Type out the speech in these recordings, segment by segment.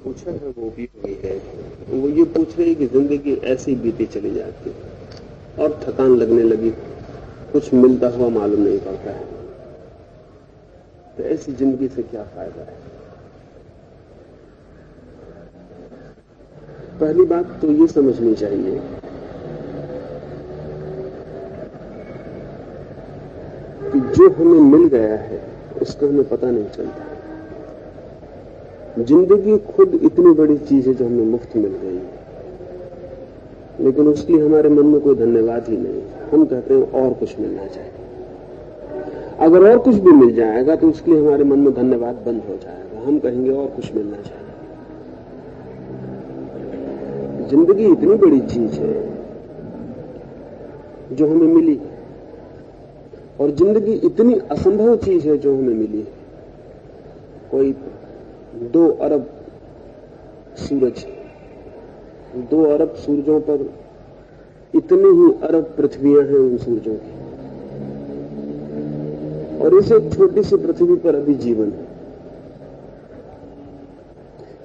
पूछा है वो बीत गई है। वो ये पूछ रही है कि जिंदगी ऐसी बीती चली जाती और थकान लगने लगी, कुछ मिलता हुआ मालूम नहीं पड़ता है, तो ऐसी जिंदगी से क्या फायदा है? पहली बात तो ये समझनी चाहिए कि जो हमें मिल गया है उसका हमें पता नहीं चलता। जिंदगी खुद इतनी बड़ी चीज है जो हमें मुफ्त मिल गई है, लेकिन उसके लिए हमारे मन में कोई धन्यवाद ही नहीं। हम कहते हैं और कुछ मिलना चाहिए। अगर और कुछ भी मिल जाएगा तो उसके लिए हमारे मन में धन्यवाद बंद हो जाएगा। हम कहेंगे और कुछ मिलना चाहिए। जिंदगी इतनी बड़ी चीज है जो हमें मिली है, और जिंदगी इतनी असंभव चीज है जो हमें मिली है। कोई 2 अरब सूरज, 2 अरब सूरजों पर इतने ही अरब पृथ्वियां हैं उन सूरजों की, और इस एक छोटी सी पृथ्वी पर अभी जीवन है।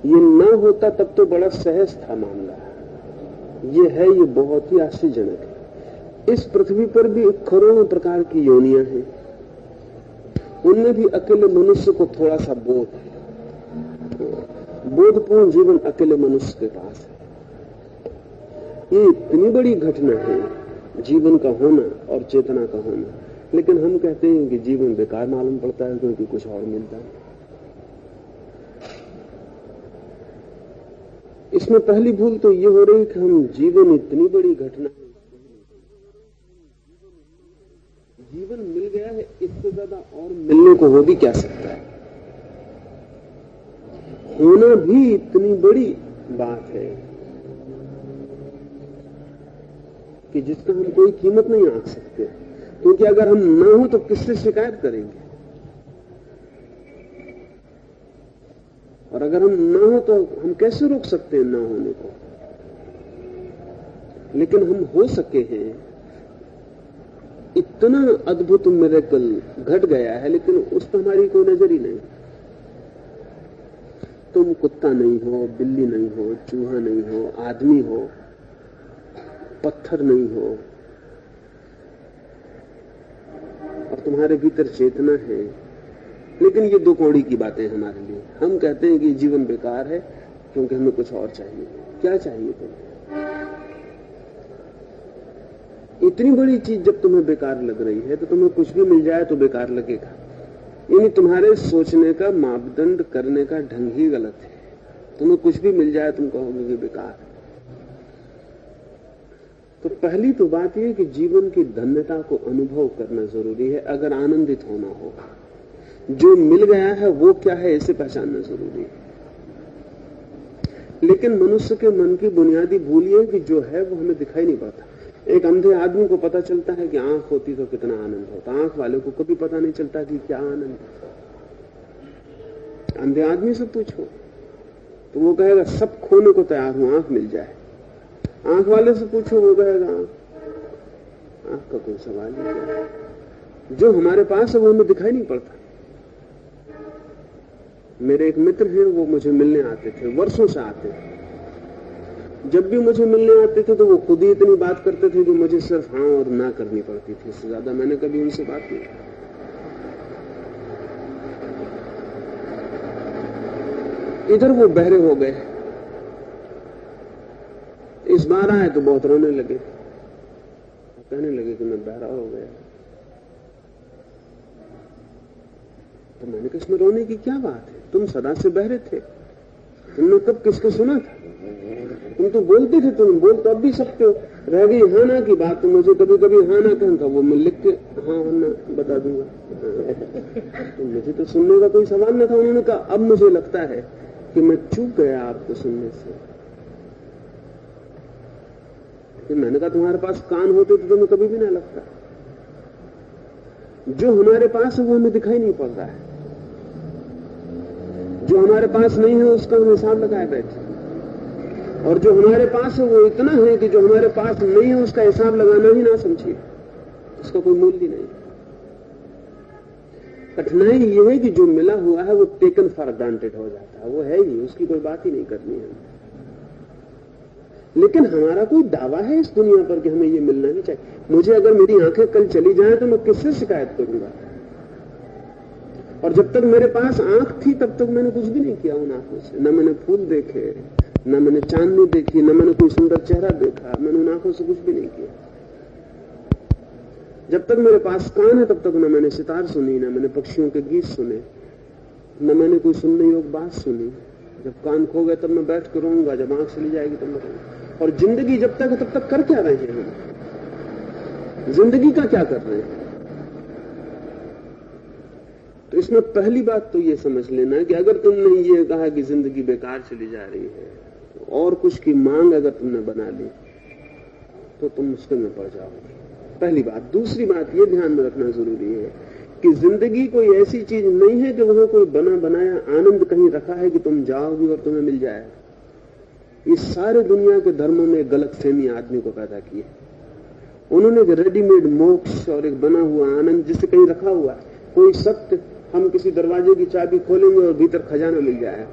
ये न होता तब तो बड़ा सहज था मामला। ये है, ये बहुत ही आश्चर्यजनक है। इस पृथ्वी पर भी करोड़ों प्रकार की योनियां हैं, उनमें भी अकेले मनुष्य को थोड़ा सा बोध है। बोधपूर्ण जीवन अकेले मनुष्य के पास है। ये इतनी बड़ी घटना है जीवन का होना और चेतना का होना, लेकिन हम कहते हैं कि जीवन बेकार मालूम पड़ता है क्योंकि कुछ और मिलता है। इसमें पहली भूल तो ये हो रही कि हम जीवन इतनी बड़ी घटना है, जीवन मिल गया है, इससे ज्यादा और मिलने को हो भी क्या सकता है। होना भी इतनी बड़ी बात है कि जिसका हम कोई कीमत नहीं आंक सकते, क्योंकि अगर हम ना हो तो किससे शिकायत करेंगे, और अगर हम ना हो तो हम कैसे रोक सकते हैं ना होने को। लेकिन हम हो सके हैं। इतना अद्भुत मिरेकल घट गया है, लेकिन उस पर हमारी कोई नजर ही नहीं। तुम कुत्ता नहीं हो, बिल्ली नहीं हो, चूहा नहीं हो, आदमी हो, पत्थर नहीं हो, और तुम्हारे भीतर चेतना है। लेकिन ये 2 कौड़ी की बातें हमारे लिए। हम कहते हैं कि जीवन बेकार है क्योंकि हमें कुछ और चाहिए। क्या चाहिए तुम्हें? इतनी बड़ी चीज जब तुम्हें बेकार लग रही है तो तुम्हें कुछ भी मिल जाए तो बेकार लगेगा। यानी तुम्हारे सोचने का, मापदंड करने का ढंग ही गलत है। तुम्हें कुछ भी मिल जाए तुम कहोगे कि बेकार है। तो पहली तो बात यह कि जीवन की धन्यता को अनुभव करना जरूरी है अगर आनंदित होना हो। जो मिल गया है वो क्या है इसे पहचानना जरूरी है। लेकिन मनुष्य के मन की बुनियादी भूल ये है कि जो है वो हमें दिखाई नहीं पड़ता। एक अंधे आदमी को पता चलता है कि आंख होती तो कितना आनंद होता, आंख वाले को कभी पता नहीं चलता कि क्या आनंद है। अंधे आदमी से पूछो तो वो कहेगा सब खोने को तैयार हूं, आंख मिल जाए। आंख वाले से पूछो, वो कहेगा आंख का कोई सवाल ही क्या। जो हमारे पास है वो हमें दिखाई नहीं पड़ता। मेरे एक मित्र हैं, वो मुझे मिलने आते थे, वर्षों से आते थे। जब भी मुझे मिलने आते थे तो वो खुद ही इतनी बात करते थे कि मुझे सिर्फ हाँ और ना करनी पड़ती थी। इससे ज्यादा मैंने कभी उनसे बात नहीं की। इधर वो बहरे हो गए, इस बार आए तो बहुत रोने लगे, कहने लगे कि मैं बहरा हो गया। तो मैंने कहा इसमें रोने की क्या बात है, तुम सदा से बहरे थे, तुमने कब किसको सुना था? तुम तो बोलते थे, तुम बोल तो अब भी सकते हो। रह गई हाँ ना की बात, तो मुझे कभी कभी हाँ ना कहता, वो मैं लिख के हाँ ना बता दूंगा। तो मुझे तो सुनने का कोई सवाल न था। उन्होंने कहा अब मुझे लगता है कि मैं चूक गया आपको सुनने से। तो मैंने कहा तुम्हारे पास कान होते तो तुम्हें कभी भी ना लगता। जो हमारे पास है वो हमें दिखाई नहीं पड़ रहा है, जो हमारे पास नहीं है उसका हम हिसाब लगाए बैठे, और जो हमारे पास है वो इतना है कि जो हमारे पास नहीं है उसका हिसाब लगाना ही ना समझिए, उसका कोई मूल्य नहीं। कठिनाई ये है कि जो मिला हुआ है वो टेकन फॉर ग्रांटेड हो जाता है, वो है ही, उसकी कोई बात ही नहीं करनी है। लेकिन हमारा कोई दावा है इस दुनिया पर कि हमें ये मिलना नहीं चाहिए। मुझे अगर मेरी आंखें कल चली जाएं तो मैं किससे शिकायत करूंगा? और जब तक मेरे पास आंख थी तब तक मैंने कुछ भी नहीं किया उन आंखों से। न मैंने फूल देखे, न मैंने चांदनी देखी, न मैंने कोई सुंदर चेहरा देखा। मैंने उन आंखों से कुछ भी नहीं किया। जब तक मेरे पास कान है तब तक न मैंने सितार सुनी, न मैंने पक्षियों के गीत सुने, न मैंने कोई सुनने योग बात सुनी। जब कान खो गए तब मैं बैठ कर रोऊंगा, जब आंख चली जाएगी तब मैं रोऊंगा। और जिंदगी जब तक है तब तक कर क्या रहे हैं हम? जिंदगी का क्या कर रहे हैं? तो इसमें पहली बात तो ये समझ लेना कि अगर तुमने ये कहा कि जिंदगी बेकार चली जा रही है और कुछ की मांग अगर तुमने बना ली तो तुम मुश्किल में पड़ जाओगे, पहली बात। दूसरी बात ये ध्यान में रखना जरूरी है कि जिंदगी कोई ऐसी चीज नहीं है कि वहां कोई बना बनाया आनंद कहीं रखा है कि तुम जाओगे और तुम्हें मिल जाए। ये सारे दुनिया के धर्मों में गलतफहमी आदमी को पैदा की है। उन्होंने एक रेडीमेड मोक्ष और एक बना हुआ आनंद जिसे कहीं रखा हुआ है, कोई सत्य, हम किसी दरवाजे की चाबी खोलेंगे और भीतर खजाना मिल जाए,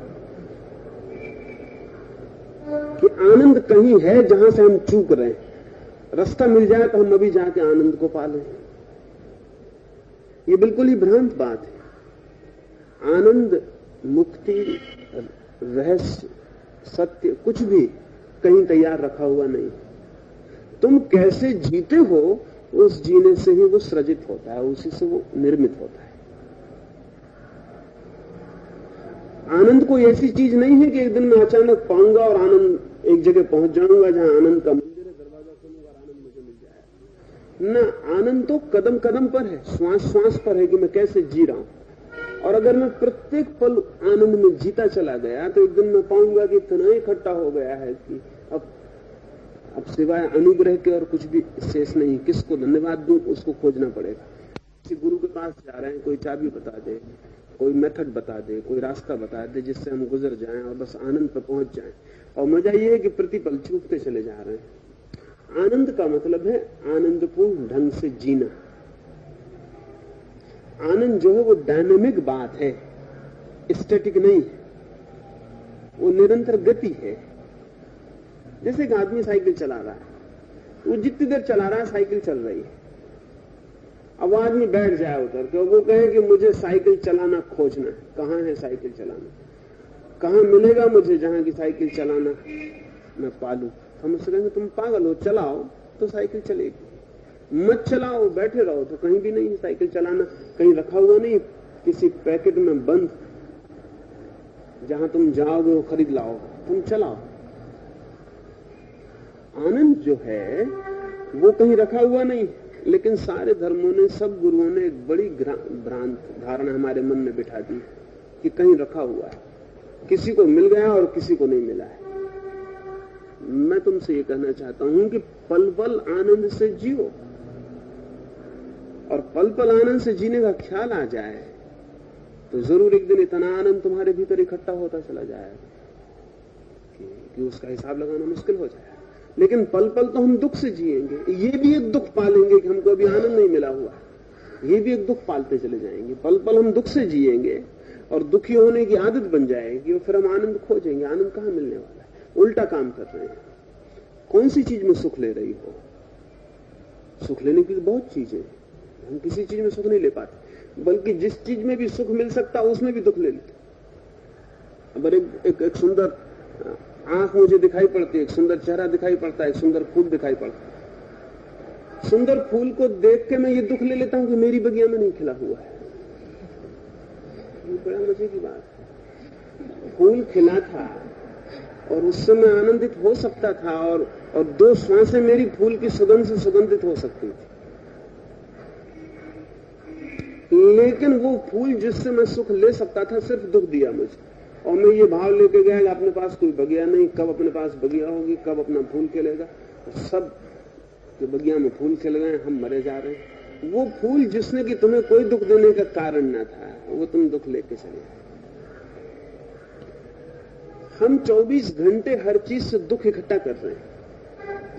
कि आनंद कहीं है जहां से हम चूक रहे हैं, रास्ता मिल जाए तो हम अभी जाके आनंद को पालें। ये बिल्कुल ही भ्रांत बात है। आनंद, मुक्ति, रहस्य, सत्य कुछ भी कहीं तैयार रखा हुआ नहीं। तुम कैसे जीते हो उस जीने से ही वो सृजित होता है, उसी से वो निर्मित होता है। आनंद कोई ऐसी चीज नहीं है कि एक दिन मैं अचानक पाऊंगा और आनंद एक जगह पहुंच जाऊंगा जहां आनंद का मंदिर है, दरवाजा खोलूंगा और आनंद मुझे मिल जाएगा। ना, आनंद तो कदम कदम पर है, श्वास श्वास पर है कि मैं कैसे जी रहा हूं। और अगर मैं प्रत्येक पल आनंद में जीता चला गया तो एक दिन मैं पाऊंगा कि इतना इकट्ठा हो गया है कि अब सिवाय अनुग्रह के और कुछ भी शेष नहीं। किसको धन्यवाद दूं, उसको खोजना पड़ेगा। किसी गुरु के पास जा रहे हैं, कोई चाबी बता दे, कोई मेथड बता दे, कोई रास्ता बता दे जिससे हम गुजर जाएं और बस आनंद पर पहुंच जाएं। और मजा ये है कि प्रतिपल चूकते चले जा रहे हैं। आनंद का मतलब है आनंदपूर्ण ढंग से जीना। आनंद जो है वो डायनेमिक बात है, स्टैटिक नहीं है, वो निरंतर गति है। जैसे एक आदमी साइकिल चला रहा है, वो जितनी देर चला रहा है साइकिल चल रही है। अब आदमी बैठ जाए उतर के, वो कहे कि मुझे साइकिल चलाना खोजना है। कहां है साइकिल चलाना? कहां मिलेगा मुझे जहां की साइकिल चलाना मैं पालू? हम उससे कहेंगे तुम पागल हो, चलाओ तो साइकिल चलेगी, मत चलाओ बैठे रहो तो कहीं भी नहीं। साइकिल चलाना कहीं रखा हुआ नहीं, किसी पैकेट में बंद, जहां तुम जाओगे वो खरीद लाओ, तुम चलाओ। आनंद जो है वो कहीं रखा हुआ नहीं। लेकिन सारे धर्मों ने, सब गुरुओं ने एक बड़ी भ्रांत धारणा हमारे मन में बिठा दी कि कहीं रखा हुआ है, किसी को मिल गया और किसी को नहीं मिला है। मैं तुमसे ये कहना चाहता हूं कि पल पल आनंद से जियो, और पल पल आनंद से जीने का ख्याल आ जाए तो जरूर एक दिन इतना आनंद तुम्हारे भीतर इकट्ठा होता चला जाएगा कि उसका हिसाब लगाना मुश्किल हो जाए। लेकिन पल पल तो हम दुख से जिएंगे, ये भी एक दुख पालेंगे कि हमको अभी आनंद नहीं मिला हुआ, ये भी एक दुख पालते चले जाएंगे। पल पल हम दुख से जिएंगे और दुखी होने की आदत बन जाएगी और फिर हम आनंद खोजेंगे। आनंद कहां मिलने वाला है? उल्टा काम कर रहे हैं। कौन सी चीज में सुख ले रही हो? सुख लेने की बहुत चीजें, हम किसी चीज में सुख नहीं ले पाते, बल्कि जिस चीज में भी सुख मिल सकता उसमें भी दुख ले लेते। अगर एक सुंदर आंख मुझे दिखाई पड़ती है, एक सुंदर चेहरा दिखाई पड़ता है, एक सुंदर फूल दिखाई पड़ता है, सुंदर फूल को देख के मैं ये दुख ले लेता हूं कि मेरी बगिया में नहीं खिला हुआ है। ये बड़ा मजे की बात है। फूल खिला था और उससे मैं आनंदित हो सकता था, और 2 श्वासें मेरी फूल की सुगंध से सुगंधित हो सकती थी। लेकिन वो फूल जिससे मैं सुख ले सकता था सिर्फ दुख दिया मुझे। और मैं ये भाव लेके गया कि अपने पास कोई बगिया नहीं, कब अपने पास बगिया होगी, कब अपना फूल खिलेगा। सब जो बगिया में फूल खिल गए, हम मरे जा रहे हैं। वो फूल जिसने कि तुम्हें कोई दुख देने का कारण न था, वो तुम दुख लेके चले। हम 24 घंटे हर चीज से दुख इकट्ठा कर रहे हैं,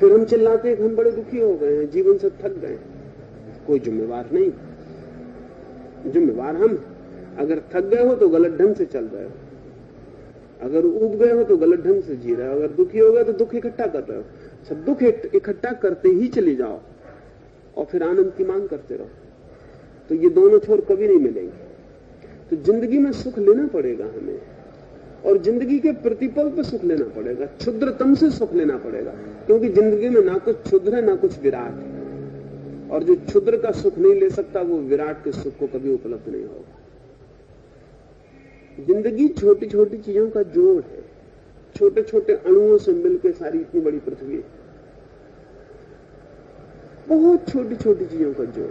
फिर हम चिल्लाते हैं कि हम बड़े दुखी हो गए हैं, जीवन से थक गए। कोई जिम्मेवार नहीं। जिम्मेवार हम। अगर थक गए हो तो गलत ढंग से चल रहे हो, अगर ऊब गए हो तो गलत ढंग से जी रहे हो, अगर दुखी हो गए तो दुख इकट्ठा कर रहे हो। सब दुख इकट्ठा करते ही चली जाओ और फिर आनंद की मांग करते रहो, तो ये दोनों छोर कभी नहीं मिलेंगे। तो जिंदगी में सुख लेना पड़ेगा हमें, और जिंदगी के प्रतिपल पर सुख लेना पड़ेगा, क्षुद्रतम से सुख लेना पड़ेगा, क्योंकि जिंदगी में ना कुछ क्षुद्र है ना कुछ विराट है, और जो क्षुद्र का सुख नहीं ले सकता वो विराट के सुख को कभी उपलब्ध नहीं होगा। जिंदगी छोटी छोटी चीजों का जोड़ है, छोटे छोटे अणुओं से मिलकर सारी इतनी बड़ी पृथ्वी है, बहुत छोटी छोटी चीजों का जोड़।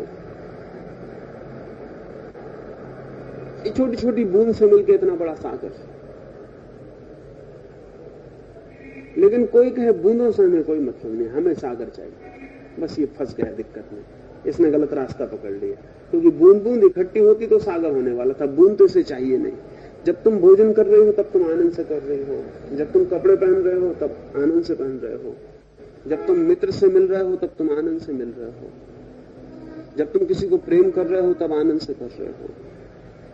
ये छोटी छोटी बूंद से मिलकर इतना बड़ा सागर। लेकिन कोई कहे बूंदों से हमें कोई मतलब नहीं, हमें सागर चाहिए। बस ये फंस गया दिक्कत में, इसने गलत रास्ता पकड़ लिया, क्योंकि बूंद बूंद इकट्ठी होती तो सागर होने वाला था। बूंद तो इसे चाहिए नहीं। जब तुम भोजन कर रहे हो तब तुम आनंद से कर रहे हो, जब तुम कपड़े पहन रहे हो तब आनंद से पहन रहे हो, जब तुम मित्र से मिल रहे हो तब तुम आनंद से मिल रहे हो, जब तुम किसी को प्रेम कर रहे हो तब आनंद से कर रहे हो,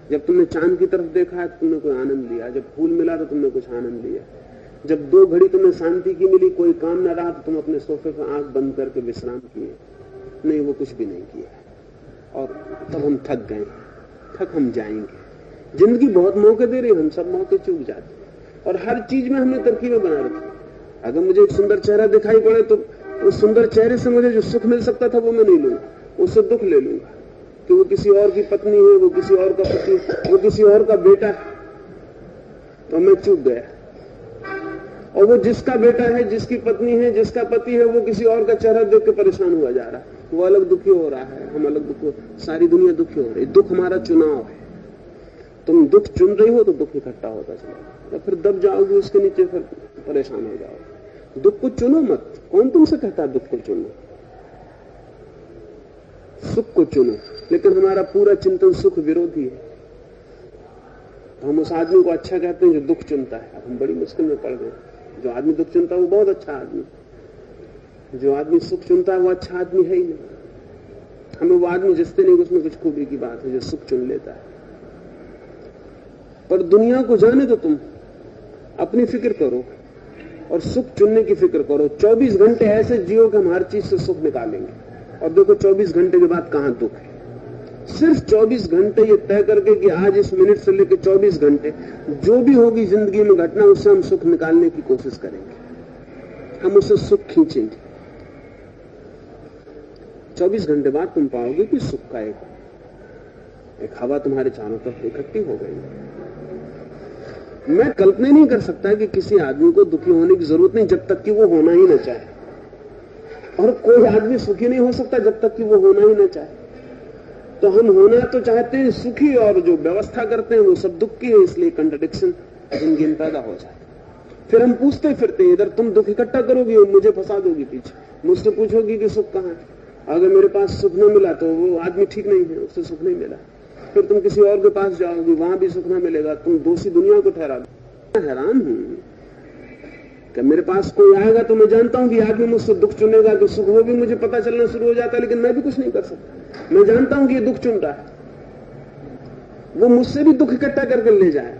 जब तुमने चांद की तरफ देखा है तो तुमने कोई आनंद लिया, जब फूल मिला तो तुमने कुछ आनंद लिया, जब 2 घड़ी तुम्हें शांति की मिली, कोई काम न रहा तो तुम अपने सोफे पर आंख बंद करके विश्राम किए। नहीं, वो कुछ भी नहीं किया, और तब हम थक गए, थक हम जाएंगे। जिंदगी बहुत मौके दे रही है, हम सब मौके चूक जाते, और हर चीज में हमने तरकीबें बना रखी। अगर मुझे एक सुंदर चेहरा दिखाई पड़े तो उस सुंदर चेहरे से मुझे जो सुख मिल सकता था वो मैं नहीं लूंगा, उससे दुख ले लूंगा कि वो किसी और की पत्नी है, वो किसी और का पति, वो किसी और का बेटा है, तो मैं चूक गया। और वो जिसका बेटा है, जिसकी पत्नी है, जिसका पति है, वो किसी और का चेहरा देख के परेशान हुआ जा रहा है, वो अलग दुखी हो रहा है, हम अलग दुखी, सारी दुनिया दुखी हो रही। दुख हमारा चुनाव है। तुम दुख चुन रही हो तो दुख इकट्ठा होता चला, तो फिर दब जाओगे उसके नीचे, फिर परेशान हो जाओगे। दुख को चुनो मत। कौन तुमसे कहता है दुख को चुनो? सुख को चुनो। लेकिन हमारा पूरा चिंतन सुख विरोधी है। तो हम उस आदमी को अच्छा कहते हैं जो दुख चुनता है। अब हम बड़ी मुश्किल में पड़ गए। जो आदमी दुख चुनता है वो बहुत अच्छा आदमी, जो आदमी सुख चुनता है वो अच्छा आदमी है ही नहीं। हमें वो आदमी जसते नहीं, उसमें कुछ खूबी की बात है जो सुख चुन लेता है। पर दुनिया को जाने तो तुम अपनी फिक्र करो और सुख चुनने की फिक्र करो। 24 घंटे ऐसे जियो कि हम हर चीज से सुख निकालेंगे, और देखो 24 घंटे के बाद कहां दुख है। सिर्फ 24 घंटे ये तय करके कि आज इस मिनट से लेकर 24 घंटे जो भी होगी जिंदगी में घटना, उससे हम सुख निकालने की कोशिश करेंगे, हम उससे सुख खींचेंगे। 24 घंटे बाद तुम पाओगे कि सुख का एक हवा तुम्हारे चारों तरफ इकट्ठी हो गई। मैं कल्पना नहीं कर सकता कि किसी आदमी को दुखी होने की जरूरत नहीं जब तक कि वो होना ही न चाहे, और कोई आदमी सुखी नहीं हो सकता जब तक कि वो होना ही न चाहे। तो हम होना तो चाहते हैं सुखी, और जो व्यवस्था करते हैं वो सब दुख की है, इसलिए कंट्राडिक्शन जिंदगी में पैदा हो जाए। फिर हम पूछते फिरते हैं, इधर तुम दुख इकट्ठा करोगी और मुझे फंसा दोगी पीछे, मुझसे पूछोगी कि सुख कहाँ है। अगर मेरे पास सुख न मिला तो वो आदमी ठीक नहीं है, उससे सुख नहीं मिला। फिर तुम किसी और के पास जाओगी, वहां भी सुख न मिलेगा, तुम दोषी दुनिया को ठहरा दो। मैं हैरान हूं कि मेरे पास कोई आएगा तो मैं जानता हूं कि आदमी मुझसे दुख चुनेगा, कि सुख वो भी मुझे पता चलना शुरू हो जाता है, लेकिन मैं भी कुछ नहीं कर सकता। मैं जानता हूं कि ये दुख चुन रहा है, वो मुझसे भी दुख इकट्ठा करके ले जाए।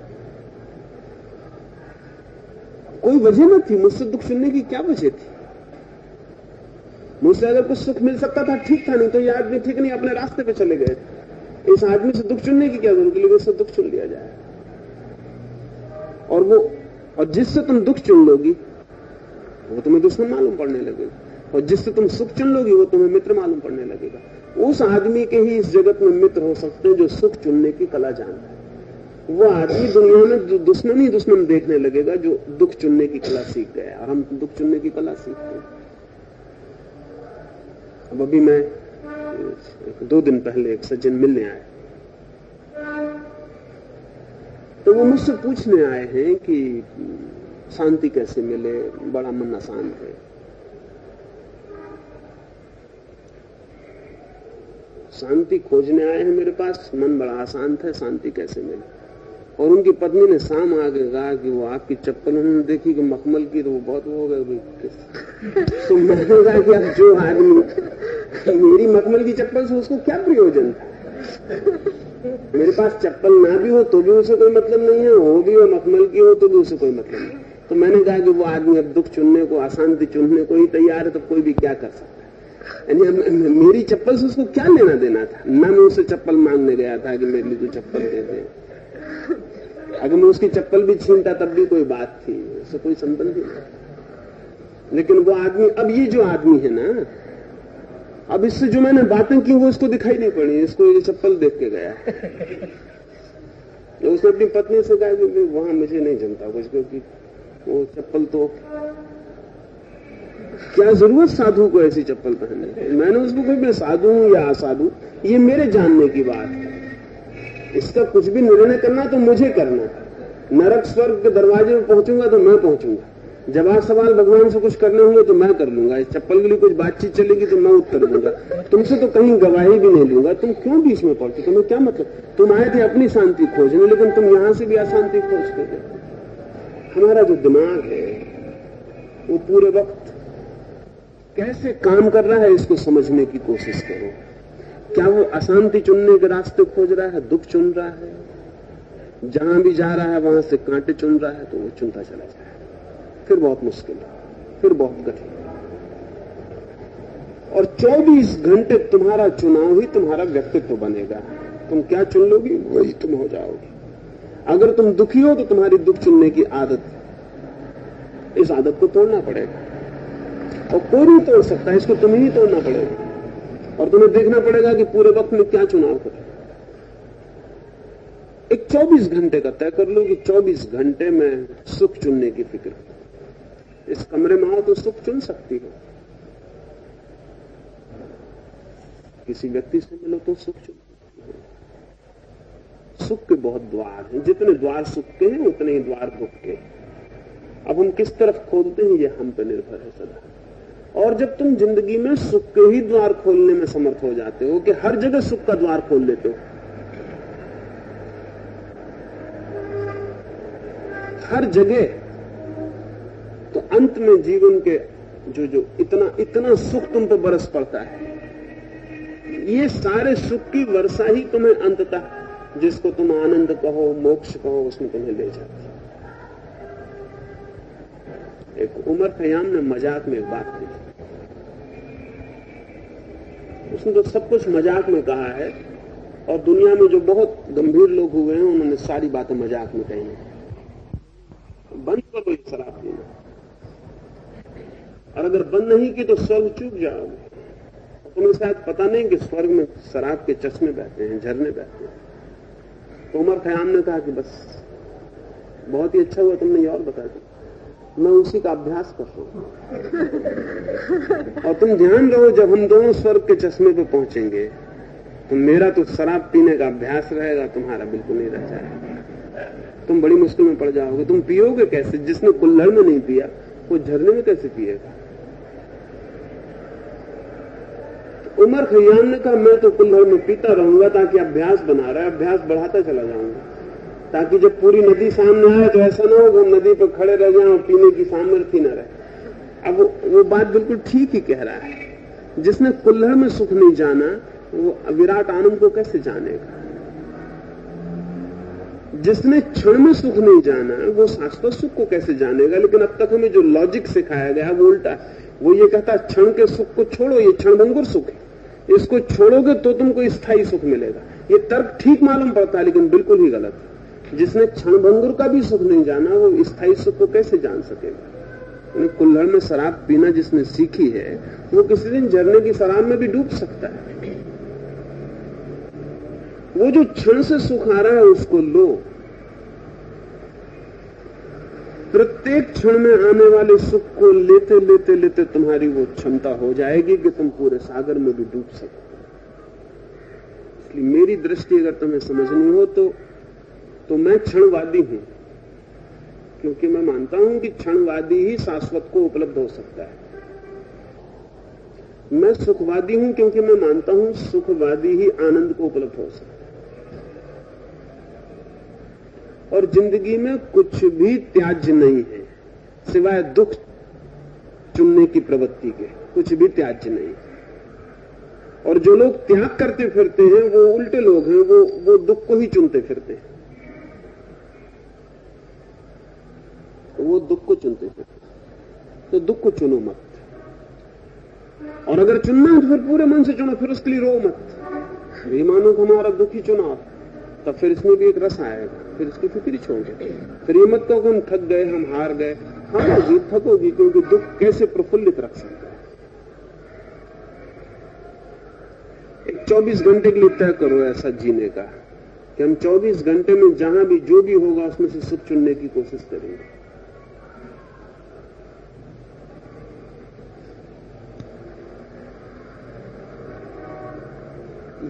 कोई वजह न थी, मुझसे दुख चुनने की क्या वजह थी? मुझसे अगर कुछ सुख मिल सकता था ठीक था, नहीं तो ये आदमी ठीक नहीं, अपने रास्ते पे चले गए। इस आदमी से दुख चुनने की क्या जरूरत, लेकिन इससे दुख चुन लिया जाए। और जिससे तुम दुख चुन लोगी वो तुम्हें दुश्मन मालूम पड़ने लगेगा, और जिससे तुम सुख चुन लोगी वो तुम्हें मित्र मालूम पड़ने लगेगा। उस आदमी के ही इस जगत में मित्र हो सकते हैं जो सुख चुनने की कला जानता है। वो आदमी दुनिया में दुश्मन ही दुश्मन देखने लगेगा जो दुख चुनने की कला सीख गया, और हम दुख चुनने की कला सीखते हैं। अब अभी मैं 2 दिन पहले एक सज्जन मिलने आए, तो वो मुझसे पूछने आए हैं कि शांति कैसे मिले, बड़ा मन अशांत है। शांति खोजने आए हैं मेरे पास, मन बड़ा अशांत है, शांति कैसे मिले। और उनकी पत्नी ने शाम आके कहा कि वो आपकी चप्पल उन्होंने देखी कि मखमल की, तो वो बहुत हो गए। तो मैंने कहा कि अब जो आदमी मेरी मखमल की चप्पल से उसको क्या प्रयोजन था, मेरे पास चप्पल ना भी हो तो भी उसे कोई मतलब नहीं है, हो भी और मखमल की हो तो भी उसे कोई मतलब नहीं। तो मैंने कहा कि वो आदमी अब दुख चुनने को, अशांति चुनने को ही तैयार है, तो कोई भी क्या कर सकता है। यानी मेरी चप्पल से उसको क्या लेना देना था? ना मैं उसे चप्पल मांगने गया था कि मेरे लिए तो चप्पल दे दे। अगर मैं उसकी चप्पल भी छीनता तब भी कोई बात थी, उससे कोई संबंध नहीं। लेकिन वो आदमी, अब ये जो आदमी है ना, अब इससे जो मैंने बातें की वो इसको दिखाई नहीं पड़ी, इसको ये चप्पल देख के गया। तो उसने अपनी पत्नी से कहा कि वहां मुझे नहीं जमता कुछ, क्योंकि वो चप्पल तो क्या जरूरत साधु को ऐसी चप्पल पहनने। मैंने उसको कहा मैं साधु हूं या असाधु, ये मेरे जानने की बात है। इसका कुछ भी निर्णय करना तो मुझे करना। नरक स्वर्ग के दरवाजे में पहुंचूंगा तो मैं पहुंचूंगा, जवाब सवाल भगवान से कुछ करने होंगे तो मैं कर लूंगा, इस चप्पल के लिए कुछ बातचीत चलेगी तो मैं उत्तर दूंगा, तुमसे तो कहीं गवाही भी नहीं लूंगा। तुम क्यों बीच में पड़ते? तुम्हें क्या मतलब? तुम आए थे अपनी शांति खोजने, लेकिन तुम यहां से भी अशांति खोजते थे। हमारा जो दिमाग है वो पूरे वक्त कैसे काम कर रहा है इसको समझने की कोशिश करो। क्या वो अशांति चुनने के रास्ते खोज रहा है, दुख चुन रहा है? जहां भी जा रहा है वहां से कांटे चुन रहा है तो वो चुनता चला जाए, फिर बहुत मुश्किल है, फिर बहुत कठिन। और 24 घंटे तुम्हारा चुनाव ही तुम्हारा व्यक्तित्व बनेगा। तुम क्या चुन लोगी वही तुम हो जाओगे। अगर तुम दुखी हो तो तुम्हारी दुख चुनने की आदत, इस आदत को तोड़ना पड़ेगा, और कोई नहीं तोड़ सकता, इसको तुम्हें ही तोड़ना पड़ेगा। और तुम्हें देखना पड़ेगा कि पूरे वक्त में क्या चुनाव करें। एक 24 घंटे का तय कर लो कि 24 घंटे में सुख चुनने की फिक्र। इस कमरे में आओ तो सुख चुन सकती हो, किसी व्यक्ति से मिलो तो सुख चुन सकती हो। सुख के बहुत द्वार हैं, जितने द्वार सुख के हैं उतने ही द्वार दुख के। अब हम किस तरफ खोलते हैं ये हम पे निर्भर है सदा। और जब तुम जिंदगी में सुख के ही द्वार खोलने में समर्थ हो जाते हो कि हर जगह सुख का द्वार खोल लेते हो, हर जगह, तो अंत में जीवन के जो इतना सुख तुम पर बरस पड़ता है, ये सारे सुख की वर्षा ही तुम्हें अंततः, जिसको तुम आनंद कहो, मोक्ष कहो, उसमें तुम्हें ले जाती है। एक उमर खयाम ने मजाक में एक बात कही, उसने तो सब कुछ मजाक में कहा है, और दुनिया में जो बहुत गंभीर लोग हुए हैं उन्होंने सारी बातें मजाक में कही हैं। बंद करो ये शराब पीना, और अगर बंद नहीं की तो स्वर्ग चूक जाओगे। तुम्हें शायद पता नहीं कि स्वर्ग में शराब के चश्मे बहते हैं, झरने बहते हैं। तो उमर खयाम ने कहा कि बस बहुत ही अच्छा हुआ तुमने ये और बता दिया, मैं उसी का अभ्यास कर रहा हूं। और तुम ध्यान रहो, जब हम दोनों स्वर्ग के चश्मे पे पहुंचेंगे तो मेरा तो शराब पीने का अभ्यास रहेगा, तुम्हारा बिल्कुल नहीं रह जाएगा। तुम बड़ी मुश्किल में पड़ जाओगे। तुम पियोगे कैसे? जिसने कुल्हड़ में नहीं पिया वो झरने में कैसे पिएगा? तो उमर खयाम ने कहा मैं तो कुल्हड़ में पीता रहूंगा, ताकि अभ्यास बना रहा है, अभ्यास बढ़ाता चला जाऊंगा, ताकि जब पूरी नदी सामने आए तो ऐसा ना हो कि हम नदी पर खड़े रह जाएं और पीने की सामर्थ्य न रहे। अब वो बात बिल्कुल ठीक ही कह रहा है। जिसने कुल्हड़ में सुख नहीं जाना वो विराट आनंद को कैसे जानेगा? जिसने क्षण में सुख नहीं जाना वो शाश्वत सुख को कैसे जानेगा? लेकिन अब तक हमें जो लॉजिक सिखाया गया वो उल्टा है। वो ये कहता है क्षण के सुख को छोड़ो, ये क्षणभंगुर सुख है, इसको छोड़ोगे तो तुमको स्थायी सुख मिलेगा। ये तर्क ठीक मालूम पड़ता है लेकिन बिल्कुल ही गलत है। जिसने क्षणभंगुर का भी सुख नहीं जाना वो स्थायी सुख को कैसे जान सकेगा? कुल्हड़ में शराब पीना जिसने सीखी है वो किसी दिन झरने की शराब में भी डूब सकता है। वो जो क्षण से सुख आ रहा है उसको लो। प्रत्येक क्षण में आने वाले सुख को लेते लेते लेते तुम्हारी वो क्षमता हो जाएगी कि तुम पूरे सागर में भी डूब सको। इसलिए मेरी दृष्टि अगर तुम्हें समझनी हो तो मैं क्षणवादी हूं, क्योंकि मैं मानता हूं कि क्षणवादी ही शाश्वत को उपलब्ध हो सकता है। मैं सुखवादी हूं क्योंकि मैं मानता हूं सुखवादी ही आनंद को उपलब्ध हो सकता है। और जिंदगी में कुछ भी त्याज्य नहीं है सिवाय दुख चुनने की प्रवृत्ति के, कुछ भी त्याज्य नहीं। और जो लोग त्याग करते फिरते हैं वो उल्टे लोग हैं, वो दुख को ही चुनते फिरते हैं, वो दुख को चुनते फिरते। तो दुख को चुनो मत, और अगर चुनना है तो फिर पूरे मन से चुनो, फिर उसके लिए रो मत। ये मानो कि हमारा दुख ही चुना, तब फिर इसमें भी एक रस आएगा, फिर इसकी फिक्र छोड़ दो। फिर ये मत कहो कि हम थक गए, हम हार गए। हारोगी, थकोगी, क्योंकि दुख कैसे प्रफुल्लित रख सकता है। एक 24 घंटे के लिए तय करो ऐसा जीने का कि हम 24 घंटे में जहां भी जो भी होगा उसमें से सुख चुनने की कोशिश करेंगे।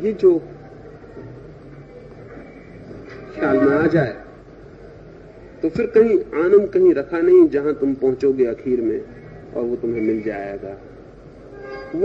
ये जो ख्याल में आ जाए तो फिर कहीं आनंद कहीं रखा नहीं, जहां तुम पहुंचोगे आखिर में और वो तुम्हें मिल जाएगा।